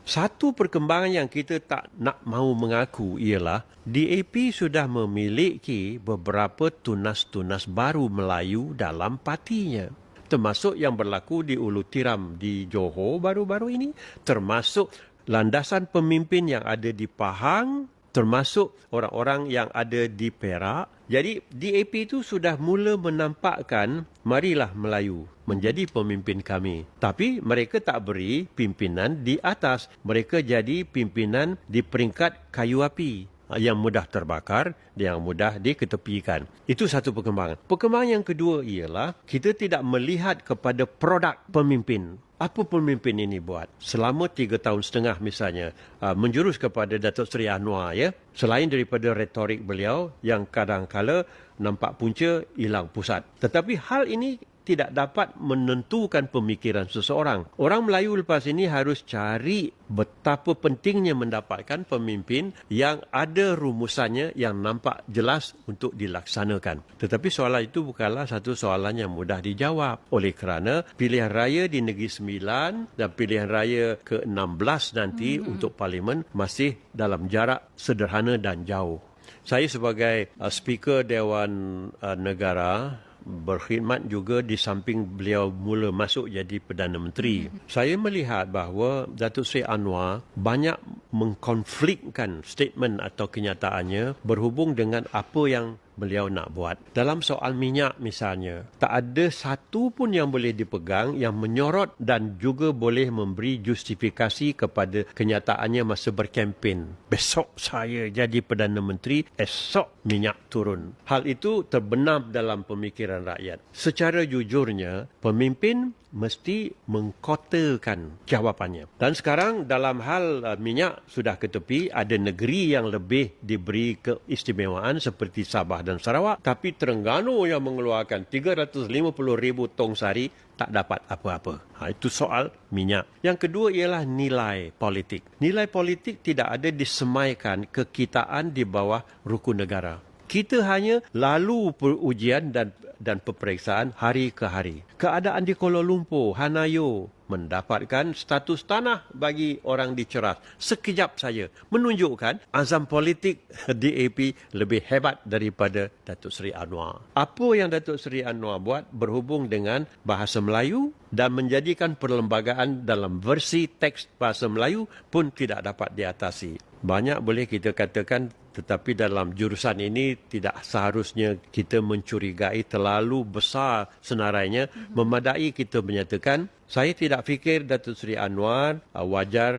Satu perkembangan yang kita tak nak mahu mengaku ialah DAP sudah memiliki beberapa tunas-tunas baru Melayu dalam partinya. Termasuk yang berlaku di Ulu Tiram di Johor baru-baru ini, termasuk landasan pemimpin yang ada di Pahang, termasuk orang-orang yang ada di Perak. Jadi DAP itu sudah mula menampakkan marilah Melayu menjadi pemimpin kami. Tapi mereka tak beri pimpinan di atas. Mereka jadi pimpinan di peringkat kayu api yang mudah terbakar, yang mudah diketepikan. Itu satu perkembangan. Perkembangan yang kedua ialah kita tidak melihat kepada produk pemimpin. Apa pemimpin ini buat? Selama 3 tahun setengah misalnya, menjurus kepada Datuk Seri Anwar, ya. Selain daripada retorik beliau yang kadang-kala nampak punca hilang pusat. Tetapi hal ini tidak dapat menentukan pemikiran seseorang. Orang Melayu lepas ini harus cari betapa pentingnya mendapatkan pemimpin yang ada rumusannya yang nampak jelas untuk dilaksanakan. Tetapi soalan itu bukanlah satu soalan yang mudah dijawab. Oleh kerana pilihan raya di Negeri Sembilan dan pilihan raya ke-16 nanti untuk Parlimen masih dalam jarak sederhana dan jauh. Saya sebagai Speaker Dewan Negara berkhidmat juga di samping beliau mula masuk jadi Perdana Menteri. Saya melihat bahawa Datuk Seri Anwar banyak mengkonflikkan statement atau kenyataannya berhubung dengan apa yang beliau nak buat. Dalam soal minyak misalnya, tak ada satu pun yang boleh dipegang yang menyorot dan juga boleh memberi justifikasi kepada kenyataannya masa berkempen. Besok saya jadi Perdana Menteri, esok minyak turun. Hal itu terbenam dalam pemikiran rakyat. Secara jujurnya, pemimpin mesti mengkotakan jawapannya. Dan sekarang dalam hal minyak sudah ke tepi, ada negeri yang lebih diberi keistimewaan seperti Sabah dan Sarawak, tapi Terengganu yang mengeluarkan 350,000 tong sehari tak dapat apa-apa. Itu soal minyak. Yang kedua ialah nilai politik. Nilai politik tidak ada disemaikan kekitaan di bawah rukun negara. Kita hanya lalu ujian dan peperiksaan hari ke hari. Keadaan di Kuala Lumpur, Hanayo, mendapatkan status tanah bagi orang diceras. Sekejap saja menunjukkan azam politik DAP lebih hebat daripada Datuk Seri Anwar. Apa yang Datuk Seri Anwar buat berhubung dengan bahasa Melayu dan menjadikan perlembagaan dalam versi teks bahasa Melayu pun tidak dapat diatasi. Banyak boleh kita katakan, tetapi dalam jurusan ini tidak seharusnya kita mencurigai terlalu besar senarainya. Memadai kita menyatakan, saya tidak fikir Datuk Seri Anwar wajar